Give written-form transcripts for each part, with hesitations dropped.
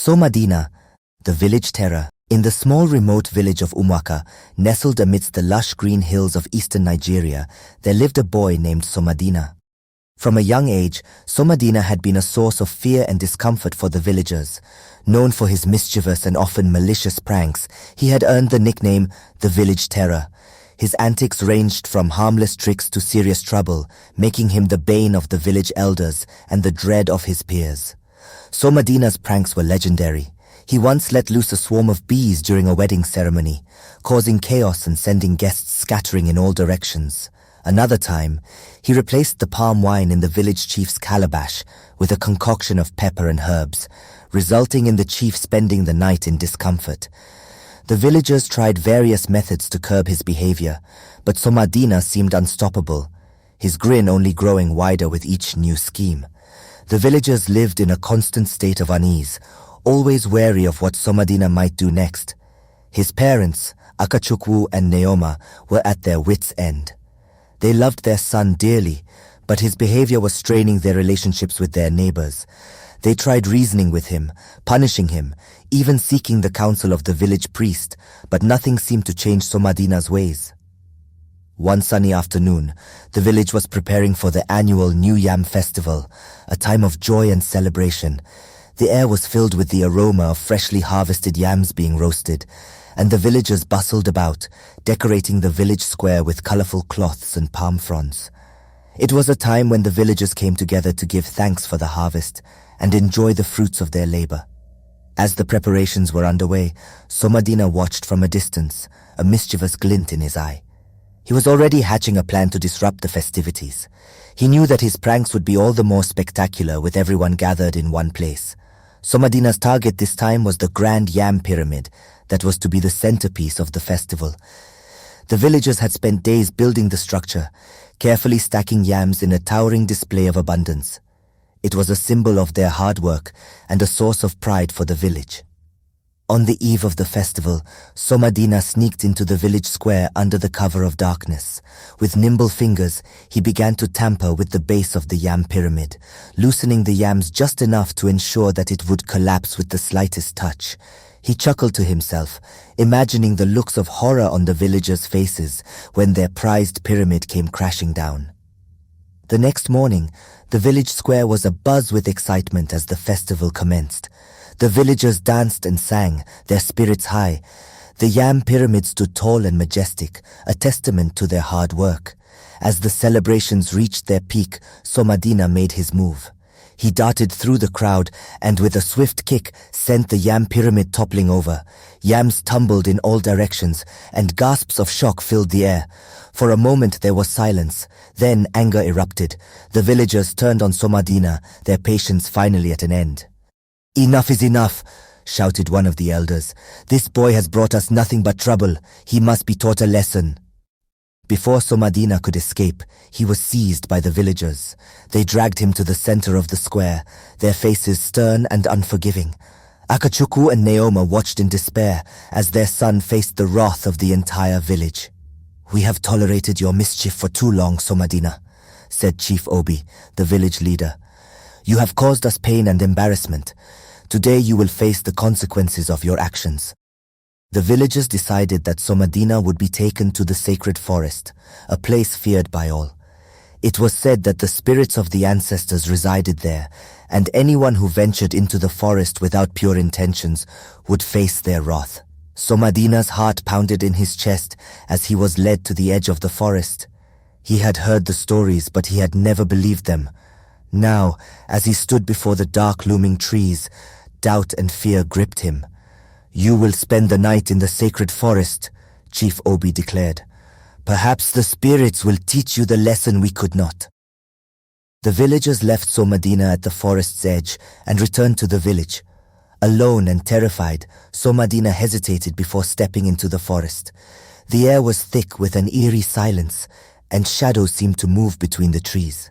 Somadina, the village terror. In the small remote village of Umwaka, nestled amidst the lush green hills of eastern Nigeria, there lived a boy named Somadina. From a young age, Somadina had been a source of fear and discomfort for the villagers. Known for his mischievous and often malicious pranks, he had earned the nickname the village terror. His antics ranged from harmless tricks to serious trouble, making him the bane of the village elders and the dread of his peers. Somadina's pranks were legendary. He once let loose a swarm of bees during a wedding ceremony, causing chaos and sending guests scattering in all directions. Another time, he replaced the palm wine in the village chief's calabash with a concoction of pepper and herbs, resulting in the chief spending the night in discomfort. The villagers tried various methods to curb his behavior, but Somadina seemed unstoppable, his grin only growing wider with each new scheme. The villagers lived in a constant state of unease, always wary of what Somadina might do next. His parents, Akachukwu and Neoma, were at their wits' end. They loved their son dearly, but his behavior was straining their relationships with their neighbors. They tried reasoning with him, punishing him, even seeking the counsel of the village priest, but nothing seemed to change Somadina's ways. One sunny afternoon, the village was preparing for the annual New Yam Festival, a time of joy and celebration. The air was filled with the aroma of freshly harvested yams being roasted, and the villagers bustled about, decorating the village square with colorful cloths and palm fronds. It was a time when the villagers came together to give thanks for the harvest and enjoy the fruits of their labor. As the preparations were underway, Somadina watched from a distance, a mischievous glint in his eye. He was already hatching a plan to disrupt the festivities. He knew that his pranks would be all the more spectacular with everyone gathered in one place. Somadina's target this time was the grand yam pyramid that was to be the centerpiece of the festival. The villagers had spent days building the structure, carefully stacking yams in a towering display of abundance. It was a symbol of their hard work and a source of pride for the village. On the eve of the festival, Somadina sneaked into the village square under the cover of darkness. With nimble fingers, he began to tamper with the base of the yam pyramid, loosening the yams just enough to ensure that it would collapse with the slightest touch. He chuckled to himself, imagining the looks of horror on the villagers' faces when their prized pyramid came crashing down. The next morning, the village square was abuzz with excitement as the festival commenced. The villagers danced and sang, their spirits high. The yam pyramid stood tall and majestic, a testament to their hard work. As the celebrations reached their peak, Somadina made his move. He darted through the crowd and with a swift kick sent the yam pyramid toppling over. Yams tumbled in all directions and gasps of shock filled the air. For a moment there was silence. Then anger erupted. The villagers turned on Somadina, their patience finally at an end. "Enough is enough," shouted one of the elders. "This boy has brought us nothing but trouble. He must be taught a lesson." Before Somadina could escape, he was seized by the villagers. They dragged him to the center of the square, their faces stern and unforgiving. Akachukwu and Neoma watched in despair as their son faced the wrath of the entire village. "We have tolerated your mischief for too long, Somadina," said Chief Obi, the village leader. "You have caused us pain and embarrassment. Today you will face the consequences of your actions." The villagers decided that Somadina would be taken to the sacred forest, a place feared by all. It was said that the spirits of the ancestors resided there, and anyone who ventured into the forest without pure intentions would face their wrath. Somadina's heart pounded in his chest as he was led to the edge of the forest. He had heard the stories, but he had never believed them. Now, as he stood before the dark looming trees, doubt and fear gripped him. "You will spend the night in the sacred forest," Chief Obi declared. "Perhaps the spirits will teach you the lesson we could not." The villagers left Somadina at the forest's edge and returned to the village. Alone and terrified, Somadina hesitated before stepping into the forest. The air was thick with an eerie silence, and shadows seemed to move between the trees.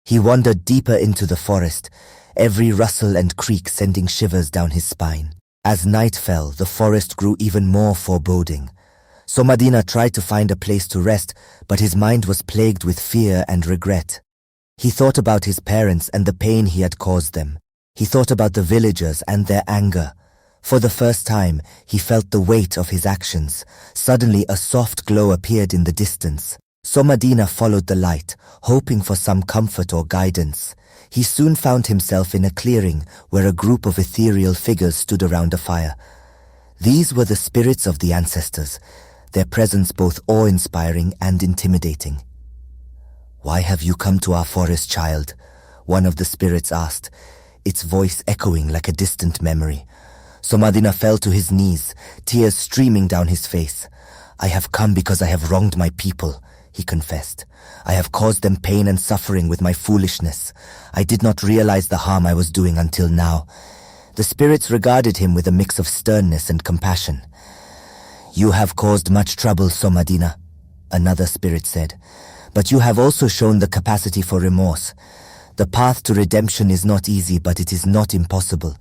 He wandered deeper into the forest, every rustle and creak sending shivers down his spine. As night fell, the forest grew even more foreboding. Somadina tried to find a place to rest, but his mind was plagued with fear and regret. He thought about his parents and the pain he had caused them. He thought about the villagers and their anger. For the first time, he felt the weight of his actions. Suddenly, a soft glow appeared in the distance. Somadina followed the light, hoping for some comfort or guidance. He soon found himself in a clearing where a group of ethereal figures stood around a fire. These were the spirits of the ancestors, their presence both awe-inspiring and intimidating. "Why have you come to our forest, child?" one of the spirits asked, its voice echoing like a distant memory. Somadina fell to his knees, tears streaming down his face. "I have come because I have wronged my people," he confessed. "I have caused them pain and suffering with my foolishness. I did not realize the harm I was doing until now." The spirits regarded him with a mix of sternness and compassion. "You have caused much trouble, Somadina," another spirit said, "but you have also shown the capacity for remorse. The path to redemption is not easy, but it is not impossible."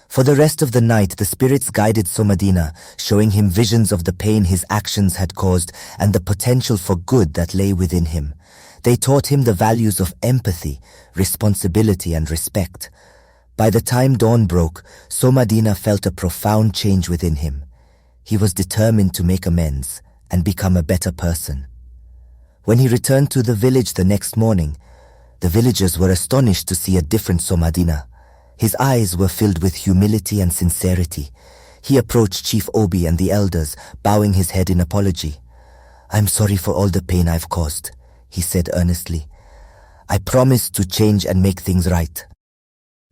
For the rest of the night, the spirits guided Somadina, showing him visions of the pain his actions had caused and the potential for good that lay within him. They taught him the values of empathy, responsibility, and respect. By the time dawn broke, Somadina felt a profound change within him. He was determined to make amends and become a better person. When he returned to the village the next morning, the villagers were astonished to see a different Somadina. His eyes were filled with humility and sincerity. He approached Chief Obi and the elders, bowing his head in apology. "I'm sorry for all the pain I've caused," he said earnestly. "I promise to change and make things right."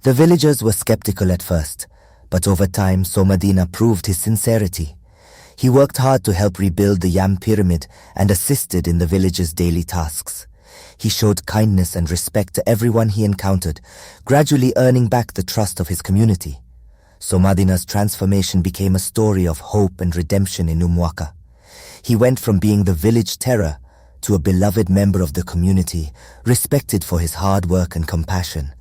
The villagers were skeptical at first, but over time Somadina proved his sincerity. He worked hard to help rebuild the Yam pyramid and assisted in the village's daily tasks. He showed kindness and respect to everyone he encountered, gradually earning back the trust of his community. Somadina's transformation became a story of hope and redemption in Umwaka. He went from being the village terror to a beloved member of the community, respected for his hard work and compassion.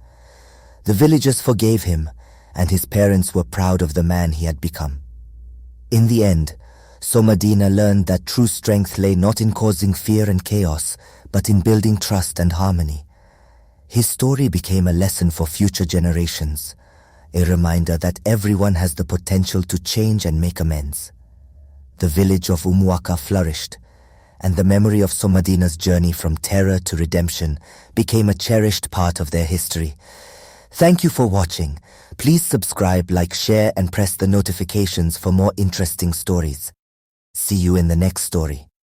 The villagers forgave him, and his parents were proud of the man he had become. In the end, Somadina learned that true strength lay not in causing fear and chaos, but in building trust and harmony. His story became a lesson for future generations, a reminder that everyone has the potential to change and make amends. The village of Umwaka flourished, and the memory of Somadina's journey from terror to redemption became a cherished part of their history. Thank you for watching. Please subscribe, like, share, and press the notifications for more interesting stories. See you in the next story.